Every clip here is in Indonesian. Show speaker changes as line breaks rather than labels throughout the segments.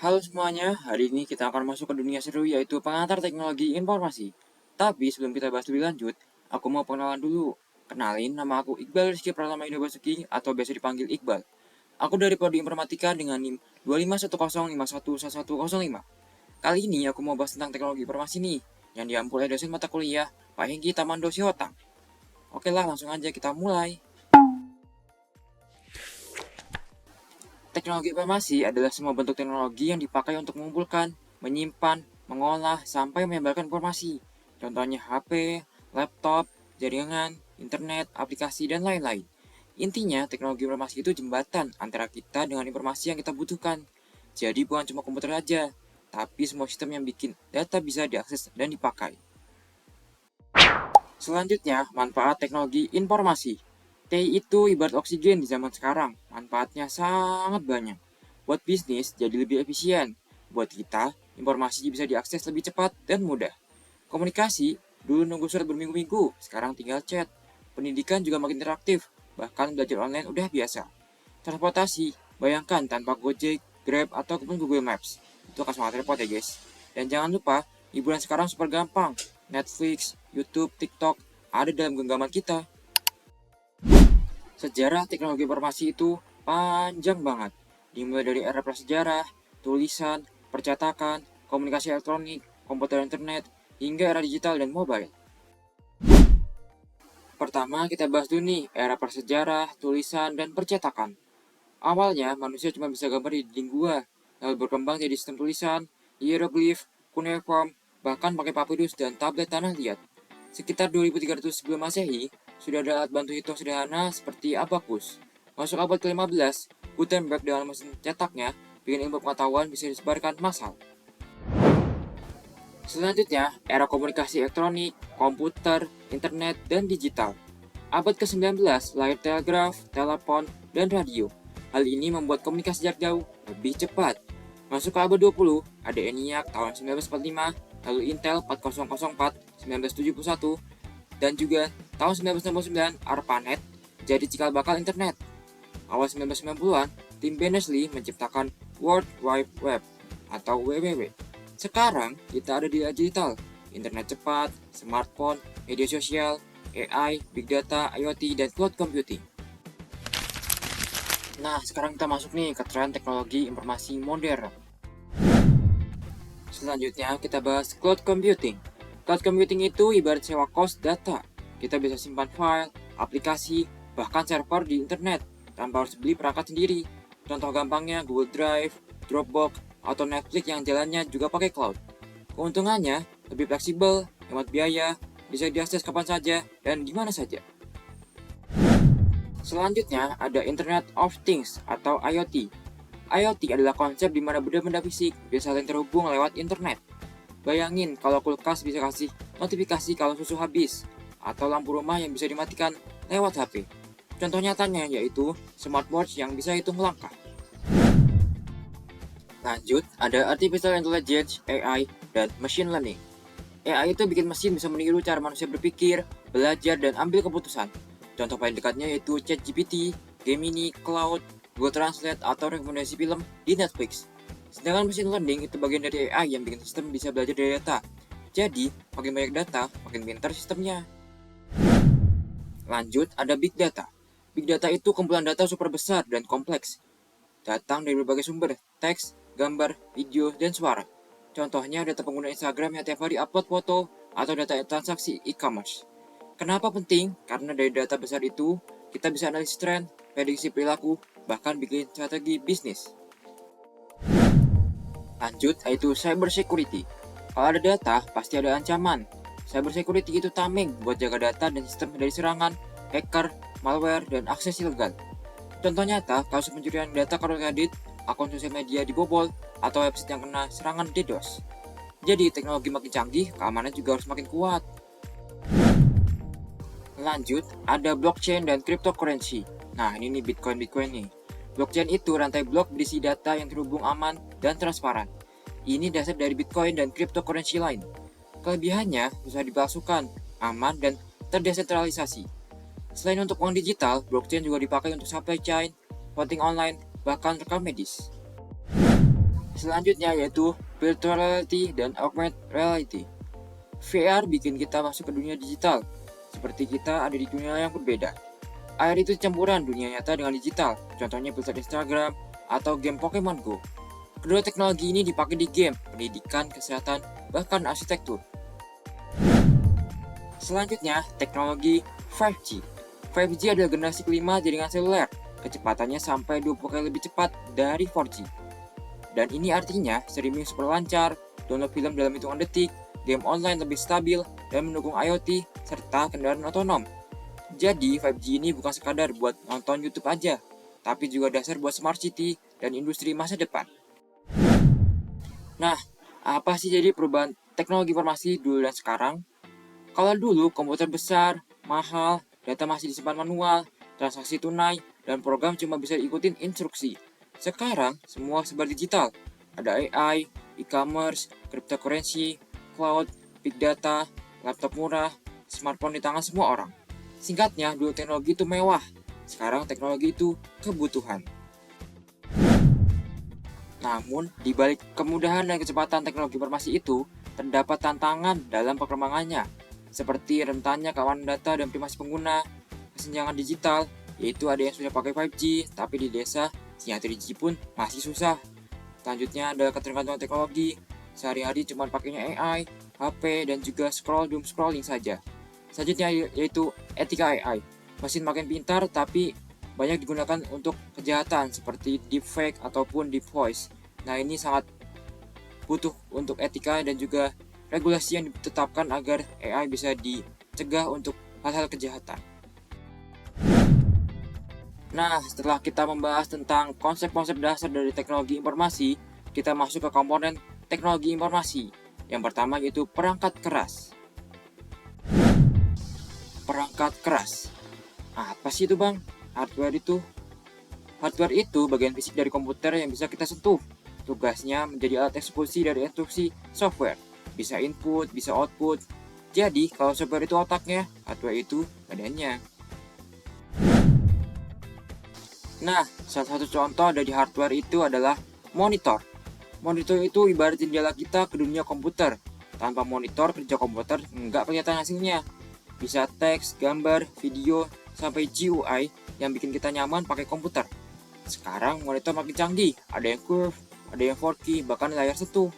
Halo semuanya, hari ini kita akan masuk ke dunia seru yaitu pengantar teknologi informasi. Tapi sebelum kita bahas lebih lanjut, aku mau perkenalan dulu. Kenalin, nama aku Iqbal Rizky Pratama Indo Basuki atau biasa dipanggil Iqbal. Aku dari Prodi Informatika dengan NIM 25105111105. Kali ini aku mau bahas tentang teknologi informasi nih, yang diampu oleh dosen mata kuliah Pak Hengki Tamando Sihotam. Oke lah, langsung aja kita mulai. Teknologi informasi adalah semua bentuk teknologi yang dipakai untuk mengumpulkan, menyimpan, mengolah, sampai menyebarkan informasi. Contohnya HP, laptop, jaringan, internet, aplikasi, dan lain-lain. Intinya, teknologi informasi itu jembatan antara kita dengan informasi yang kita butuhkan. Jadi bukan cuma komputer aja, tapi semua sistem yang bikin data bisa diakses dan dipakai. Selanjutnya, manfaat teknologi informasi. TI itu ibarat oksigen di zaman sekarang, manfaatnya sangat banyak. Buat bisnis jadi lebih efisien, buat kita informasi bisa diakses lebih cepat dan mudah. Komunikasi, dulu nunggu surat berminggu-minggu, sekarang tinggal chat. Pendidikan juga makin interaktif, bahkan belajar online udah biasa. Transportasi, bayangkan tanpa Gojek, Grab, ataupun Google Maps. Itu akan sangat repot ya guys. Dan jangan lupa, hiburan sekarang super gampang. Netflix, YouTube, TikTok, ada dalam genggaman kita. Sejarah teknologi informasi itu panjang banget. Dimulai dari era prasejarah, tulisan, percetakan, komunikasi elektronik, komputer internet, hingga era digital dan mobile. Pertama kita bahas dulu nih era prasejarah, tulisan, dan percetakan. Awalnya manusia cuma bisa gambar di dinding gua, lalu berkembang jadi sistem tulisan, hieroglif, cuneiform, bahkan pakai papirus dan tablet tanah liat. Sekitar 2300 sebelum Masehi, sudah ada alat bantu hitung sederhana seperti abacus. Masuk abad ke-15, Gutenberg dengan mesin cetaknya bikin ilmu pengetahuan bisa disebarkan massal. Selanjutnya, era komunikasi elektronik, komputer, internet, dan digital. Abad ke-19, lahir telegraf, telepon, dan radio. Hal ini membuat komunikasi jarak jauh lebih cepat. Masuk ke abad 20, ada ENIAC tahun 1945, lalu Intel 4004 1971, dan juga tahun 1969 ARPANET jadi cikal bakal internet. Awal 1990-an, tim Berners-Lee menciptakan World Wide Web atau WWW. Sekarang kita ada di era digital, internet cepat, smartphone, media sosial, AI, big data, IoT, dan cloud computing. Nah, sekarang kita masuk nih ke tren teknologi informasi modern. Selanjutnya kita bahas cloud computing. Cloud computing itu ibarat sewa kos data. Kita bisa simpan file, aplikasi, bahkan server di internet tanpa harus beli perangkat sendiri. Contoh gampangnya Google Drive, Dropbox, atau Netflix yang jalannya juga pakai cloud. Keuntungannya lebih fleksibel, hemat biaya, bisa diakses kapan saja dan di mana saja. Selanjutnya ada Internet of Things atau IoT. IoT adalah konsep di mana benda-benda fisik bisa saling terhubung lewat internet. Bayangin kalau kulkas bisa kasih notifikasi kalau susu habis, atau lampu rumah yang bisa dimatikan lewat HP. Contoh nyatanya yaitu smartwatch yang bisa hitung langkah. Lanjut, ada Artificial Intelligence, AI, dan Machine Learning. AI itu bikin mesin bisa meniru cara manusia berpikir, belajar, dan ambil keputusan. Contoh paling dekatnya yaitu ChatGPT, Gemini, Cloud, Google Translate, atau rekomendasi film di Netflix. Sedangkan machine learning itu bagian dari AI yang bikin sistem bisa belajar dari data. Jadi, makin banyak data, makin pintar sistemnya. Lanjut, ada Big Data. Big Data itu kumpulan data super besar dan kompleks. Datang dari berbagai sumber, teks, gambar, video, dan suara. Contohnya data pengguna Instagram yang tiap hari upload foto, atau data transaksi e-commerce. Kenapa penting? Karena dari data besar itu, kita bisa analisis tren, prediksi perilaku, bahkan bikin strategi bisnis. Lanjut, yaitu cyber security. Kalau ada data, pasti ada ancaman. Cyber security itu tameng buat jaga data dan sistem dari serangan, hacker, malware, dan akses ilegal. Contoh nyata, kasus pencurian data kartu kredit, akun sosial media dibobol, atau website yang kena serangan DDoS. Jadi, teknologi makin canggih, keamanan juga harus makin kuat. Lanjut, ada blockchain dan cryptocurrency. Nah, ini nih Bitcoin nih. Blockchain itu rantai blok berisi data yang terhubung aman dan transparan. Ini dasar dari Bitcoin dan cryptocurrency lain. Kelebihannya bisa dipalsukan, aman, dan terdesentralisasi. Selain untuk uang digital, blockchain juga dipakai untuk supply chain, voting online, bahkan rekam medis. Selanjutnya yaitu virtual reality dan augmented reality. VR bikin kita masuk ke dunia digital, seperti kita ada di dunia yang berbeda. AR itu campuran dunia nyata dengan digital, contohnya filter Instagram atau game Pokemon Go. Kedua teknologi ini dipakai di game, pendidikan, kesehatan, bahkan arsitektur. Selanjutnya, teknologi 5G. 5G adalah generasi kelima jaringan seluler, kecepatannya sampai 20 kali lebih cepat dari 4G. Dan ini artinya streaming super lancar, download film dalam hitungan detik, game online lebih stabil, dan mendukung IoT, serta kendaraan otonom. Jadi 5G ini bukan sekadar buat nonton YouTube aja, tapi juga dasar buat smart city dan industri masa depan. Nah, apa sih jadi perubahan teknologi informasi dulu dan sekarang? Kalau dulu komputer besar, mahal, data masih disimpan manual, transaksi tunai, dan program cuma bisa ikutin instruksi. Sekarang semua serba digital. Ada AI, e-commerce, cryptocurrency, cloud, big data, laptop murah, smartphone di tangan semua orang. Singkatnya, dulu teknologi itu mewah, sekarang teknologi itu kebutuhan. Namun, di balik kemudahan dan kecepatan teknologi informasi itu, terdapat tantangan dalam perkembangannya, seperti rentannya keamanan data dan privasi pengguna, kesenjangan digital, yaitu ada yang sudah pakai 5G, tapi di desa sinyal 3G pun masih susah. Selanjutnya ada ketergantungan teknologi, sehari-hari cuma pakainya AI, HP, dan juga doom scrolling saja. Selanjutnya yaitu etika AI, mesin makin pintar tapi banyak digunakan untuk kejahatan seperti deepfake ataupun deep voice. Nah, ini sangat butuh untuk etika dan juga regulasi yang ditetapkan agar AI bisa dicegah untuk hal-hal kejahatan. Nah, setelah kita membahas tentang konsep-konsep dasar dari teknologi informasi, kita masuk ke komponen teknologi informasi. Yang pertama yaitu perangkat keras. Perangkat keras. Apa sih itu, Bang? Hardware itu bagian fisik dari komputer yang bisa kita sentuh. Tugasnya menjadi alat eksekusi dari instruksi software. Bisa input, bisa output. Jadi, kalau software itu otaknya, hardware itu badannya. Nah, salah satu contoh dari hardware itu adalah monitor. Monitor itu ibarat jendela kita ke dunia komputer. Tanpa monitor, kerja komputer nggak kelihatan hasilnya. Bisa teks, gambar, video, sampai GUI yang bikin kita nyaman pakai komputer. Sekarang monitor makin canggih, ada yang curve, ada yang 4K, bahkan layar sentuh.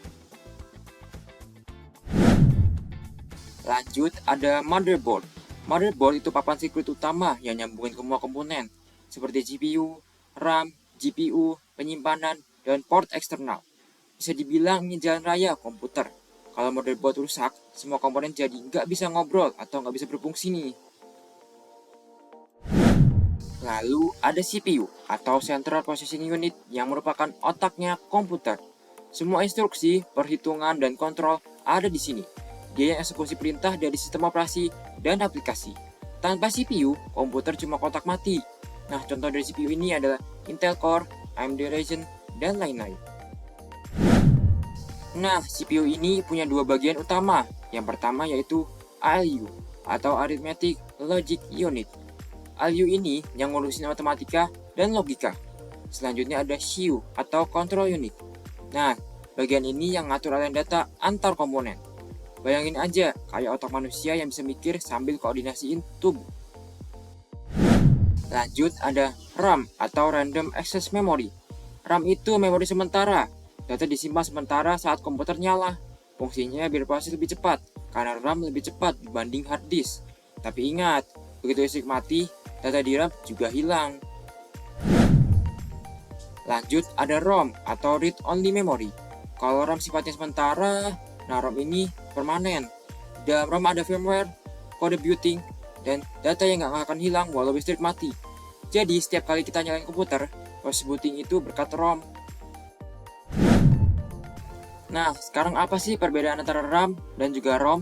Lanjut, ada motherboard. Motherboard itu papan sirkuit utama yang nyambungin semua komponen, seperti CPU, RAM, GPU, penyimpanan, dan port eksternal. Bisa dibilang ini jalan raya komputer. Kalau motherboard rusak, semua komponen jadi nggak bisa ngobrol atau nggak bisa berfungsi nih. Lalu ada CPU atau Central Processing Unit yang merupakan otaknya komputer. Semua instruksi, perhitungan, dan kontrol ada di sini. Dia yang eksekusi perintah dari sistem operasi dan aplikasi. Tanpa CPU, komputer cuma kotak mati. Nah, contoh dari CPU ini adalah Intel Core, AMD Ryzen, dan lain-lain. Nah, CPU ini punya dua bagian utama. Yang pertama yaitu ALU atau Arithmetic Logic Unit. ALU ini yang ngurusin matematika dan logika. Selanjutnya ada CPU atau Control Unit. Nah, bagian ini yang ngatur aliran data antar komponen. Bayangin aja, kayak otak manusia yang bisa mikir sambil koordinasiin tubuh. Lanjut ada RAM atau Random Access Memory. RAM itu memori sementara. Data disimpan sementara saat komputer nyala. Fungsinya biar proses lebih cepat, karena RAM lebih cepat dibanding hard disk. Tapi ingat, begitu listrik mati, data di RAM juga hilang. Lanjut ada ROM atau Read Only Memory. Kalau RAM sifatnya sementara, nah ROM ini permanen. Dalam ROM ada firmware, kode booting, dan data yang nggak akan hilang walau listrik mati. Jadi setiap kali kita nyalain komputer, proses booting itu berkat ROM. Nah, sekarang apa sih perbedaan antara RAM dan juga ROM?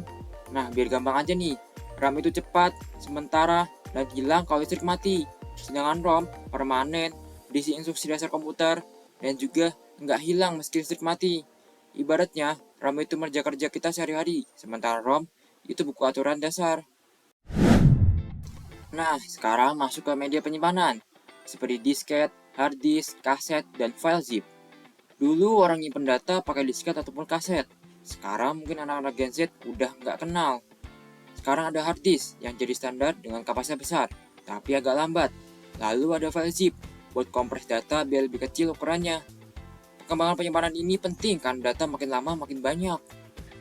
Nah, biar gampang aja nih. RAM itu cepat, sementara, dan hilang kalau listrik mati. Sedangkan ROM permanen, berisi instruksi dasar komputer, dan juga nggak hilang meski listrik mati. Ibaratnya, RAM itu meja kerja kita sehari-hari, sementara ROM itu buku aturan dasar. Nah, sekarang masuk ke media penyimpanan, seperti disket, hard disk, kaset, dan file zip. Dulu orang nyimpen data pakai disket ataupun kaset. Sekarang mungkin anak-anak Gen Z udah nggak kenal. Sekarang ada hard disk yang jadi standar dengan kapasitas besar, tapi agak lambat. Lalu ada file zip buat kompres data biar lebih kecil ukurannya. Perkembangan penyimpanan ini penting karena data makin lama makin banyak.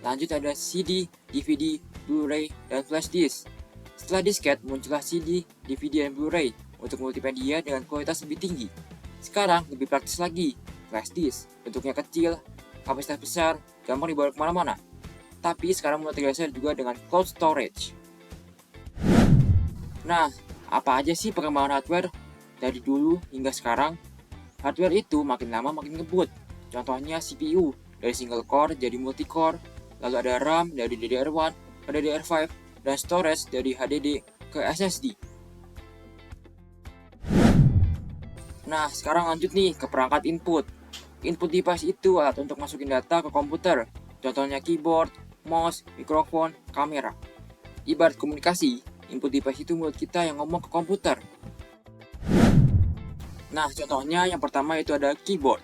Lanjut ada CD, DVD, Blu-ray, dan flash disk. Setelah disket, muncullah CD, DVD, dan Blu-ray untuk multimedia dengan kualitas lebih tinggi. Sekarang lebih praktis lagi, flash disk, bentuknya kecil, kapasitas besar, gampang dibawa kemana-mana. Tapi sekarang mulai tergeser juga dengan cloud storage. Nah, apa aja sih perkembangan hardware dari dulu hingga sekarang? Hardware itu makin lama makin ngebut. Contohnya CPU, dari single core jadi multi-core, lalu ada RAM dari DDR1 ke DDR5, dan storage dari HDD ke SSD. Nah, sekarang lanjut nih ke perangkat input. Input device itu alat untuk masukin data ke komputer. Contohnya keyboard, mouse, mikrofon, kamera. Ibarat komunikasi, input device itu mulut kita yang ngomong ke komputer. Nah, contohnya yang pertama itu ada keyboard.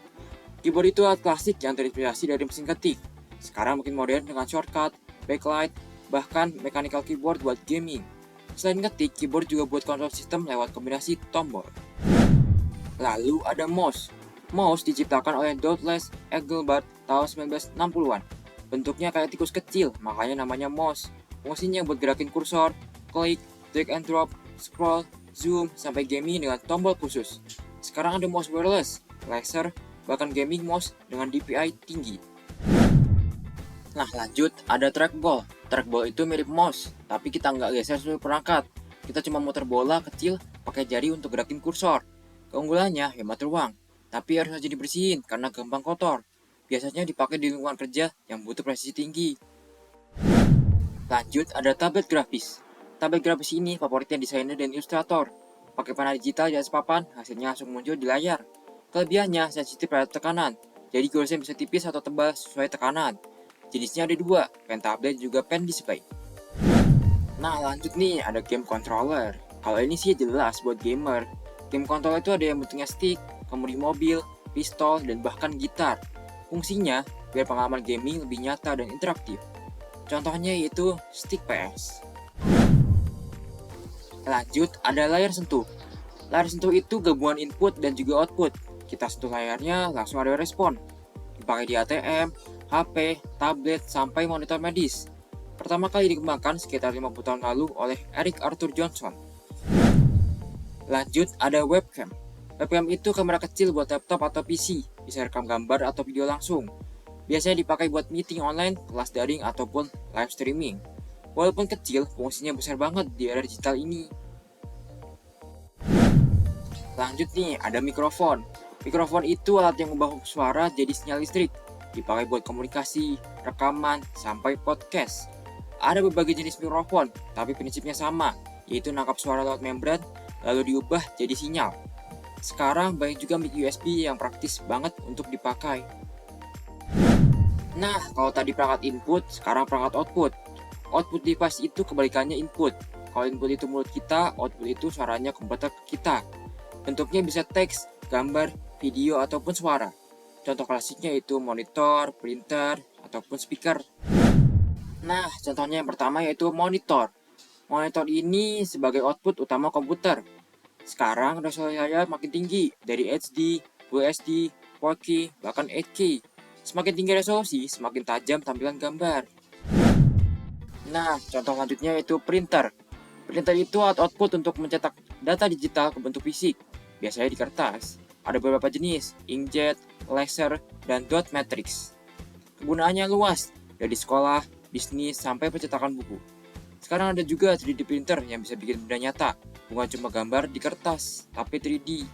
Keyboard itu alat klasik yang terinspirasi dari mesin ketik. Sekarang makin modern dengan shortcut, backlight, bahkan mechanical keyboard buat gaming. Selain ketik, keyboard juga buat kontrol sistem lewat kombinasi tombol. Lalu ada mouse. Mouse diciptakan oleh Douglas Engelbart tahun 1960-an. Bentuknya kayak tikus kecil, makanya namanya mouse. Fungsinya buat gerakin kursor, klik, drag and drop, scroll, zoom, sampai gaming dengan tombol khusus. Sekarang ada mouse wireless, laser, bahkan gaming mouse dengan DPI tinggi. Nah lanjut, ada trackball. Trackball itu mirip mouse, tapi kita nggak geser seluruh perangkat. Kita cuma muter bola kecil pakai jari untuk gerakin kursor. Keunggulannya hemat ruang, tapi harus rajin dibersihin karena gampang kotor. Biasanya dipakai di lingkungan kerja yang butuh presisi tinggi. Lanjut, ada tablet grafis. Tablet grafis ini favoritnya desainer dan ilustrator. Pakai panel digital di atas papan, hasilnya langsung muncul di layar. Kelebihannya sensitif pada tekanan, jadi goresnya bisa tipis atau tebal sesuai tekanan. Jenisnya ada dua, pen tablet juga pen display. Nah lanjut nih, ada game controller. Kalau ini sih jelas buat gamer. Game controller itu ada yang bentuknya stick, kemudi mobil, pistol, dan bahkan gitar. Fungsinya biar pengalaman gaming lebih nyata dan interaktif. Contohnya yaitu stick PS. Lanjut, ada layar sentuh. Layar sentuh itu gabungan input dan juga output. Kita sentuh layarnya, langsung ada respon. Dipakai di ATM, HP, tablet, sampai monitor medis. Pertama kali dikembangkan sekitar 50 tahun lalu oleh Eric Arthur Johnson. Lanjut, ada webcam. Webcam itu kamera kecil buat laptop atau PC, bisa rekam gambar atau video langsung. Biasanya dipakai buat meeting online, kelas daring, ataupun live streaming. Walaupun kecil, fungsinya besar banget di era digital ini. Lanjut nih, ada mikrofon. Mikrofon itu alat yang mengubah suara jadi sinyal listrik. Dipakai buat komunikasi, rekaman, sampai podcast. Ada berbagai jenis mikrofon, tapi prinsipnya sama, yaitu nangkap suara lewat membran, lalu diubah jadi sinyal. Sekarang banyak juga mic USB yang praktis banget untuk dipakai. Nah, kalau tadi perangkat input, sekarang perangkat output. Output device itu kebalikannya input. Kalau input itu mulut kita, output itu suaranya komputer kita. Bentuknya bisa teks, gambar, video, ataupun suara. Contoh klasiknya itu monitor, printer, ataupun speaker. Nah, contohnya yang pertama yaitu monitor. Monitor ini sebagai output utama komputer. Sekarang resolusi layar makin tinggi, dari HD, Full HD, 4K, bahkan 8K. Semakin tinggi resolusi, semakin tajam tampilan gambar. Nah, contoh selanjutnya yaitu printer. Printer itu alat output untuk mencetak data digital ke bentuk fisik, biasanya di kertas. Ada beberapa jenis, inkjet, laser, dan dot matrix. Kegunaannya luas, dari sekolah, bisnis, sampai pencetakan buku. Sekarang ada juga 3D printer yang bisa bikin benda nyata, bukan cuma gambar di kertas, tapi 3D.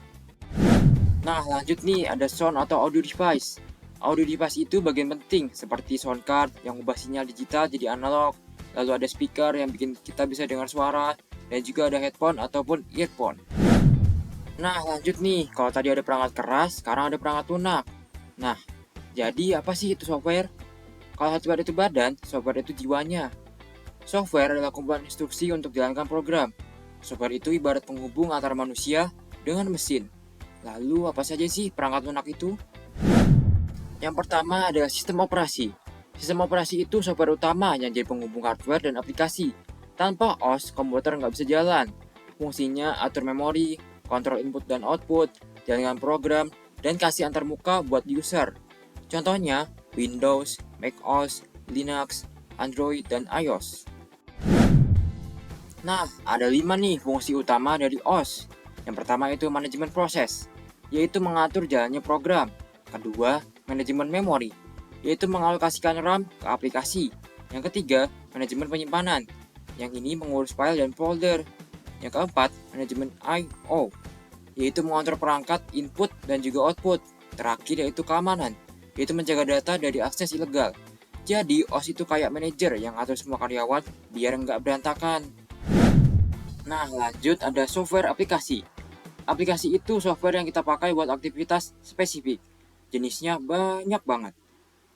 Nah, lanjut nih, ada sound atau audio device. Audio device itu bagian penting, seperti sound card yang mengubah sinyal digital jadi analog. Lalu ada speaker yang bikin kita bisa dengar suara, dan juga ada headphone ataupun earphone. Nah, lanjut nih, kalau tadi ada perangkat keras, sekarang ada perangkat lunak. Nah, jadi apa sih itu software? Kalau hardware itu badan, software itu jiwanya. Software adalah kumpulan instruksi untuk jalankan program. Software itu ibarat penghubung antara manusia dengan mesin. Lalu apa saja sih perangkat lunak itu? Yang pertama adalah sistem operasi. Sistem operasi itu software utama yang jadi penghubung hardware dan aplikasi. Tanpa OS, komputer nggak bisa jalan. Fungsinya atur memori, kontrol input dan output, jaringan program, dan kasih antarmuka buat user. Contohnya, Windows, macOS, Linux, Android, dan iOS. Nah, ada 5 nih fungsi utama dari OS. Yang pertama itu manajemen proses, yaitu mengatur jalannya program. Kedua, manajemen memori, yaitu mengalokasikan RAM ke aplikasi. Yang ketiga, manajemen penyimpanan. Yang ini mengurus file dan folder. Yang keempat, manajemen I/O, yaitu mengontrol perangkat input dan juga output. Terakhir yaitu keamanan, yaitu menjaga data dari akses ilegal. Jadi, OS itu kayak manajer yang atur semua karyawan biar nggak berantakan. Nah, lanjut ada software aplikasi. Aplikasi itu software yang kita pakai buat aktivitas spesifik. Jenisnya banyak banget.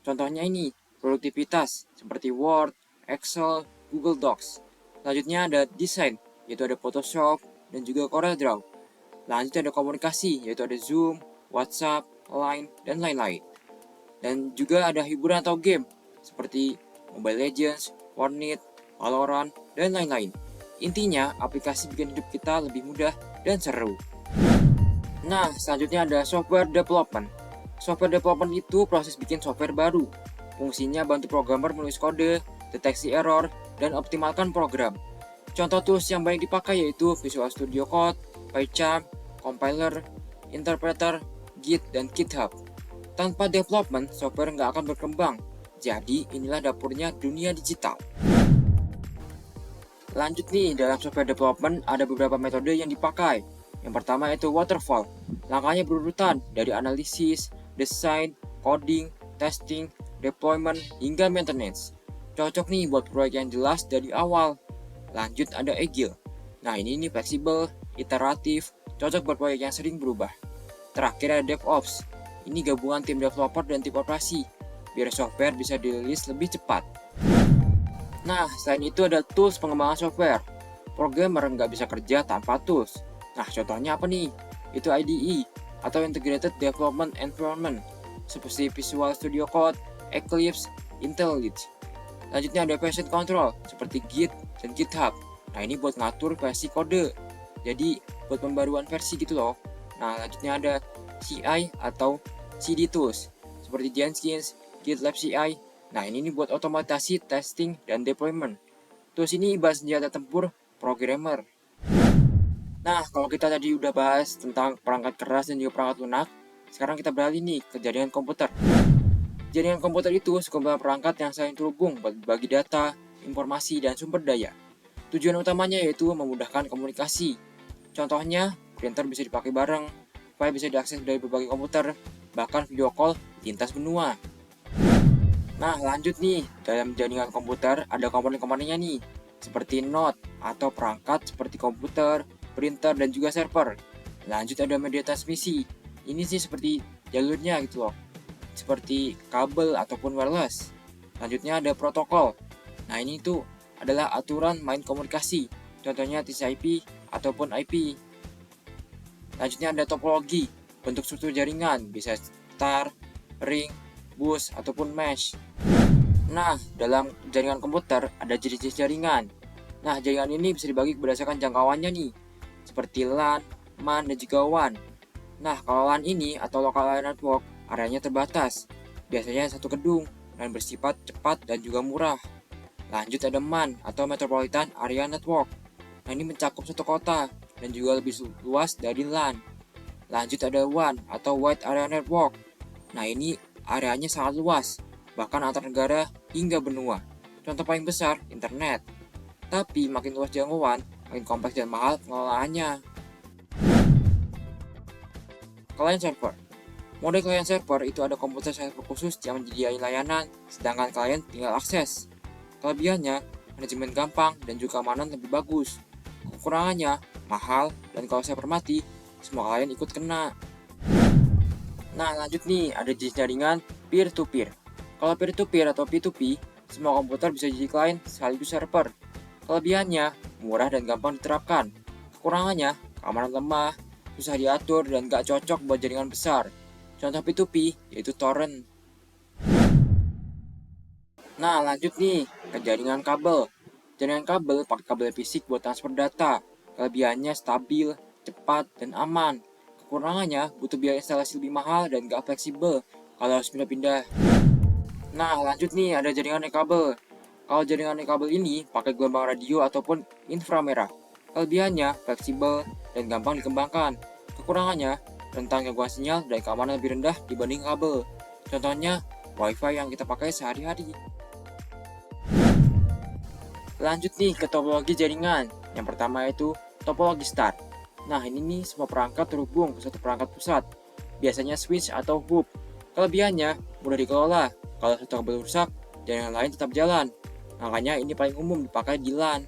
Contohnya ini, produktivitas seperti Word, Excel, Google Docs. Selanjutnya ada desain, yaitu ada Photoshop dan juga CorelDRAW. Lanjut ada komunikasi, yaitu ada Zoom, WhatsApp, Line, dan lain-lain. Dan juga ada hiburan atau game, seperti Mobile Legends, Fortnite, Valorant, dan lain-lain. Intinya, aplikasi bikin hidup kita lebih mudah dan seru. Nah, selanjutnya ada software development. Software development itu proses bikin software baru. Fungsinya bantu programmer menulis kode, deteksi error, dan optimalkan program. Contoh tools yang banyak dipakai yaitu Visual Studio Code, PyCharm, Compiler, Interpreter, Git, dan GitHub. Tanpa development, software nggak akan berkembang. Jadi, inilah dapurnya dunia digital. Lanjut nih, dalam software development ada beberapa metode yang dipakai. Yang pertama yaitu waterfall. Langkahnya berurutan dari analisis, desain, coding, testing, deployment, hingga maintenance. Cocok nih buat proyek yang jelas dari awal. Lanjut ada agile. Nah ini fleksibel, iteratif, cocok buat proyek yang sering berubah. Terakhir ada DevOps. Ini gabungan tim developer dan tim operasi, biar software bisa dirilis lebih cepat. Nah, selain itu ada tools pengembangan software. Programmer nggak bisa kerja tanpa tools. Nah, contohnya apa nih? Itu IDE, atau Integrated Development Environment, seperti Visual Studio Code, Eclipse, IntelliJ. Lanjutnya ada version control, seperti Git dan GitHub. Nah, ini buat ngatur versi kode. Jadi, buat pembaruan versi gitu loh. Nah, lanjutnya ada CI atau CD tools, seperti Jenkins, GitLab CI. Nah, ini buat otomatisasi testing dan deployment. Tools ini ibarat senjata tempur programmer. Nah, kalau kita tadi udah bahas tentang perangkat keras dan juga perangkat lunak, sekarang kita beralih nih ke jaringan komputer. Jaringan komputer itu sekumpulan perangkat yang saling terhubung buat berbagi data, informasi, dan sumber daya. Tujuan utamanya yaitu memudahkan komunikasi. Contohnya, printer bisa dipakai bareng, file bisa diakses dari berbagai komputer, bahkan video call lintas benua. Nah, lanjut nih, dalam jaringan komputer ada komponen-komponennya nih, seperti node atau perangkat seperti komputer, printer, dan juga server. Lanjut ada media transmisi. Ini sih seperti jalurnya gitu loh, seperti kabel ataupun wireless. Lanjutnya ada protokol. Nah, ini tuh adalah aturan main komunikasi, contohnya TCP ataupun IP. Lanjutnya ada topologi, bentuk struktur jaringan, bisa star, ring, bus, ataupun mesh. Nah, dalam jaringan komputer ada jenis-jenis jaringan. Nah, jaringan ini bisa dibagi berdasarkan jangkauannya nih, seperti LAN, MAN, dan juga WAN. Nah, kalau LAN ini atau Local Area Network, areanya terbatas, biasanya satu gedung, dan bersifat cepat dan juga murah. Lanjut ada MAN atau Metropolitan Area Network. Nah, ini mencakup satu kota, dan juga lebih luas dari LAN. Lanjut ada WAN atau Wide Area Network. Nah, ini areanya sangat luas, bahkan antar negara hingga benua. Contoh paling besar, internet. Tapi makin luas jangkauan, makin kompleks dan mahal pengelolaannya. Client server. Mode client server itu ada komputer server khusus yang menyediakan layanan, sedangkan klien tinggal akses. Kelebihannya, manajemen gampang dan juga keamanan lebih bagus. Kekurangannya, mahal, dan kalau server mati, semua klien ikut kena. Nah, lanjut nih, ada jenis jaringan peer-to-peer. Kalau peer-to-peer atau P2P, semua komputer bisa jadi klien sekaligus server. Kelebihannya, murah dan gampang diterapkan. Kekurangannya, keamanan lemah, susah diatur, dan gak cocok buat jaringan besar. Contoh P2P yaitu torrent. Nah, lanjut nih ke jaringan kabel. Jaringan kabel pakai kabel fisik buat transfer data. Kelebihannya stabil, cepat, dan aman. Kekurangannya butuh biaya instalasi lebih mahal dan gak fleksibel kalau harus pindah-pindah. Nah, lanjut nih ada jaringan kabel. Kalau jaringan kabel ini pakai gelombang radio ataupun inframerah. Kelebihannya fleksibel dan gampang dikembangkan. Kekurangannya rentan gangguan sinyal dan keamanan lebih rendah dibanding kabel. Contohnya, WiFi yang kita pakai sehari-hari. Lanjut nih ke topologi jaringan. Yang pertama itu topologi start. Nah, ini nih semua perangkat terhubung ke satu perangkat pusat. Biasanya switch atau hub. Kelebihannya mudah dikelola. Kalau satu kabel rusak, jaringan lain tetap jalan. Makanya ini paling umum dipakai di LAN.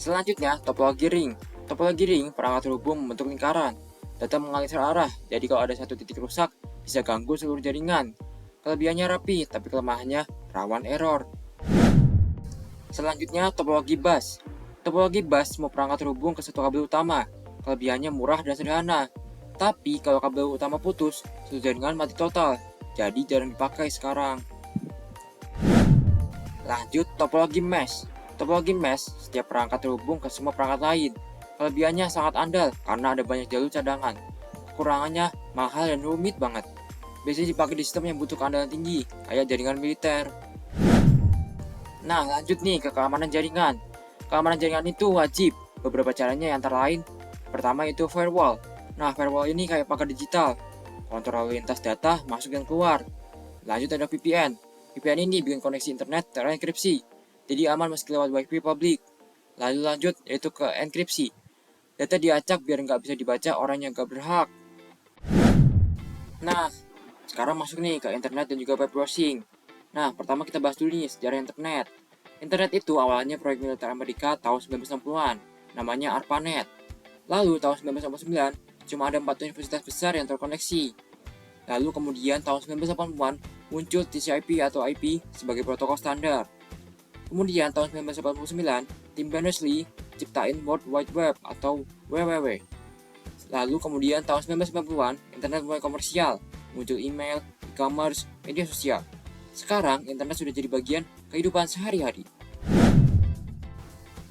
Selanjutnya, topologi ring. Topologi ring perangkat terhubung membentuk lingkaran. Data mengalir searah, jadi kalau ada satu titik rusak, bisa ganggu seluruh jaringan. Kelebihannya rapi, tapi kelemahannya rawan error. Selanjutnya, topologi bus. Topologi bus semua perangkat terhubung ke satu kabel utama. Kelebihannya murah dan sederhana. Tapi kalau kabel utama putus, satu jaringan mati total. Jadi jarang dipakai sekarang. Lanjut, topologi mesh. Topologi mesh, setiap perangkat terhubung ke semua perangkat lain. Kelebihannya sangat andal karena ada banyak jalur cadangan. Kekurangannya mahal dan rumit banget. Biasanya dipakai di sistem yang butuh keandalan tinggi, kayak jaringan militer. Nah, lanjut nih ke keamanan jaringan. Keamanan jaringan itu wajib. Beberapa caranya antara lain, pertama itu firewall. Nah, firewall ini kayak pagar digital. Kontrol lalu lintas data masuk dan keluar. Lanjut ada VPN. VPN ini bikin koneksi internet terenkripsi. Jadi aman meski lewat wifi publik. Lalu lanjut yaitu ke enkripsi. Data diacak biar nggak bisa dibaca orang yang nggak berhak. Nah, sekarang masuk nih ke internet dan juga web browsing. Nah, pertama kita bahas dulu nih sejarah internet. Internet itu awalnya proyek militer Amerika tahun 1960-an, namanya ARPANET. Lalu tahun 1989, cuma ada 4 universitas besar yang terkoneksi. Lalu kemudian tahun 1980-an muncul TCP atau IP sebagai protokol standar. Kemudian tahun 1989, tim Berners-Lee ciptain World Wide Web atau WWW. Lalu kemudian tahun 1990-an, internet mulai komersial, muncul email, e-commerce, media sosial. Sekarang, internet sudah jadi bagian kehidupan sehari-hari.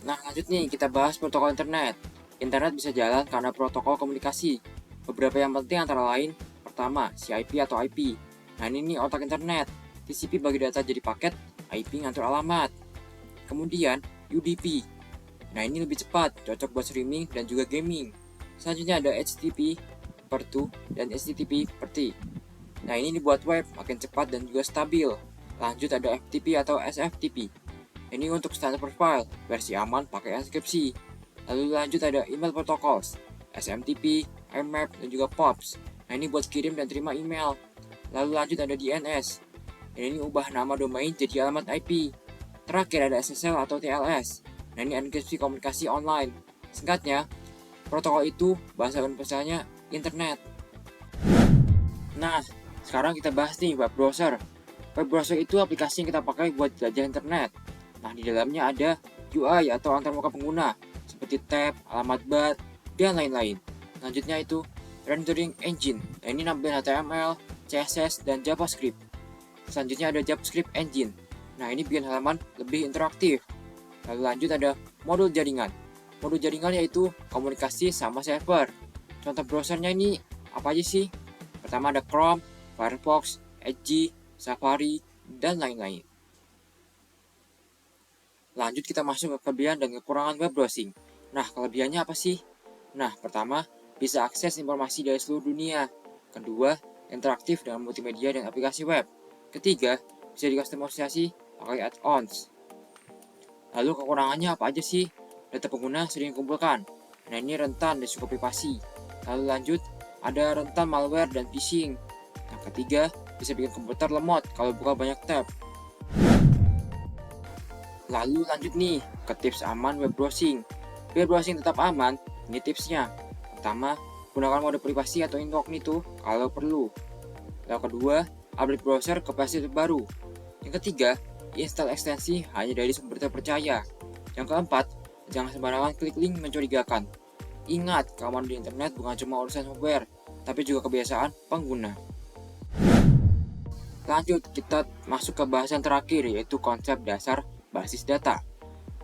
Nah, lanjut nih, kita bahas protokol internet. Internet bisa jalan karena protokol komunikasi. Beberapa yang penting antara lain, pertama, CIP atau IP. Nah, ini nih otak internet. TCP bagi data jadi paket, IP ngatur alamat. Kemudian, UDP. Nah, ini lebih cepat, cocok buat streaming dan juga gaming. Selanjutnya ada HTTP per 2 dan HTTP per T. Nah, ini dibuat web makin cepat dan juga stabil. Lanjut ada FTP atau SFTP. Ini untuk standar profile, versi aman pakai enkripsi. Lalu lanjut ada email protocols, SMTP, IMAP, dan juga POPs. Nah, ini buat kirim dan terima email. Lalu lanjut ada DNS. Ini ubah nama domain jadi alamat IP. Terakhir ada SSL atau TLS. Nah, ini enkripsi komunikasi online. Singkatnya, protokol itu bahasa universalnya internet. Nah, sekarang kita bahas nih web browser. Web browser itu aplikasi yang kita pakai buat jelajah internet. Nah, di dalamnya ada UI atau antarmuka pengguna, seperti tab, alamat bar, dan lain-lain. Selanjutnya itu rendering engine. Nah, ini nampilin HTML, CSS, dan JavaScript. Selanjutnya ada JavaScript engine. Nah, ini bikin halaman lebih interaktif. Lalu lanjut ada modul jaringan. Modul jaringan yaitu komunikasi sama server. Contoh browsernya ini apa aja sih? Pertama ada Chrome, Firefox, Edge, Safari, dan lain-lain. Lanjut kita masuk ke kelebihan dan kekurangan web browsing. Nah, kelebihannya apa sih? Nah, pertama, bisa akses informasi dari seluruh dunia. Kedua, interaktif dengan multimedia dan aplikasi web. Ketiga, bisa dikustomisasi pakai add-ons. Lalu kekurangannya apa aja sih? Data pengguna sering dikumpulkan. Nah, ini rentan risiko privasi. Lalu lanjut, ada rentan malware dan phishing. Yang ketiga, bisa bikin komputer lemot kalau buka banyak tab. Lalu lanjut nih ke tips aman web browsing. Biar browsing tetap aman, ini tipsnya. Pertama, gunakan mode privasi atau incognito kalau perlu. Yang kedua, update browser ke versi terbaru. Yang ketiga, install ekstensi hanya dari sumber terpercaya. Yang keempat, jangan sembarangan klik link mencurigakan. Ingat, keamanan di internet bukan cuma urusan software, tapi juga kebiasaan pengguna. Lanjut, kita masuk ke bahasan terakhir, yaitu konsep dasar basis data.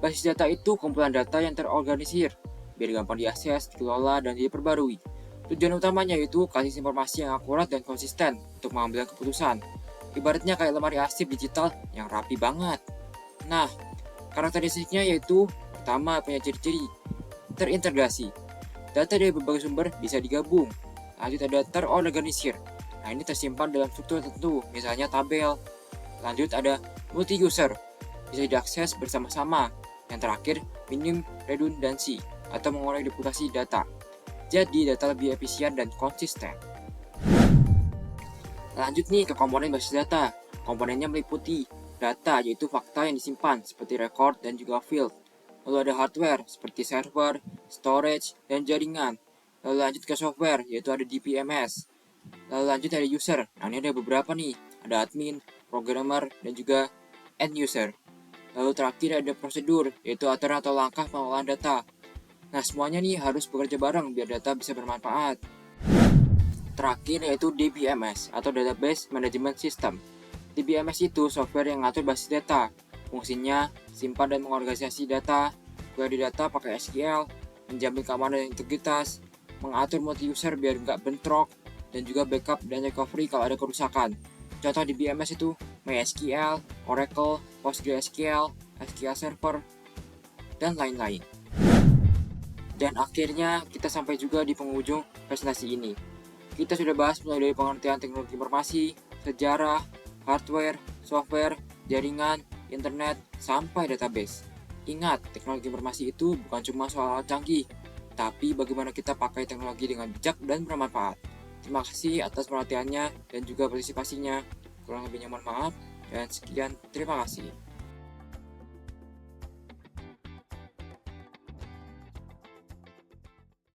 Basis data itu kumpulan data yang terorganisir, biar gampang diakses, dikelola, dan diperbarui. Tujuan utamanya yaitu kasih informasi yang akurat dan konsisten untuk mengambil keputusan. Ibaratnya kayak lemari arsip digital yang rapi banget. Nah, karakteristiknya yaitu pertama, punya ciri-ciri terintegrasi. Data dari berbagai sumber bisa digabung. Lanjut, ada terorganisir. Nah, ini tersimpan dalam struktur tertentu, misalnya tabel. Lanjut, ada multi-user, bisa diakses bersama-sama. Yang terakhir, minim redundansi atau mengurangi duplikasi data. Jadi, data lebih efisien dan konsisten. Lanjut nih ke komponen basis data. Komponennya meliputi data, yaitu fakta yang disimpan, seperti record dan juga field. Lalu ada hardware, seperti server, storage, dan jaringan. Lalu lanjut ke software, yaitu ada DBMS. Lalu lanjut ada user. Nah, ini ada beberapa nih. Ada admin, programmer, dan juga end user. Lalu terakhir ada prosedur, yaitu aturan atau langkah pengolahan data. Nah, semuanya nih harus bekerja bareng biar data bisa bermanfaat. Terakhir yaitu DBMS atau Database Management System. DBMS itu software yang ngatur basis data. Fungsinya simpan dan mengorganisasi data, query data pakai SQL, menjamin keamanan dan integritas, mengatur multi-user biar nggak bentrok, dan juga backup dan recovery kalau ada kerusakan. Contoh di BMS itu MySQL, Oracle, PostgreSQL, SQL Server, dan lain-lain. Dan akhirnya kita sampai juga di penghujung presentasi ini. Kita sudah bahas mulai dari pengertian teknologi informasi, sejarah, hardware, software, jaringan, internet, sampai database. Ingat, teknologi informasi itu bukan cuma soal canggih, tapi bagaimana kita pakai teknologi dengan bijak dan bermanfaat. Terima kasih atas perhatiannya dan juga partisipasinya. Kurang lebihnya mohon maaf, dan sekian, terima kasih.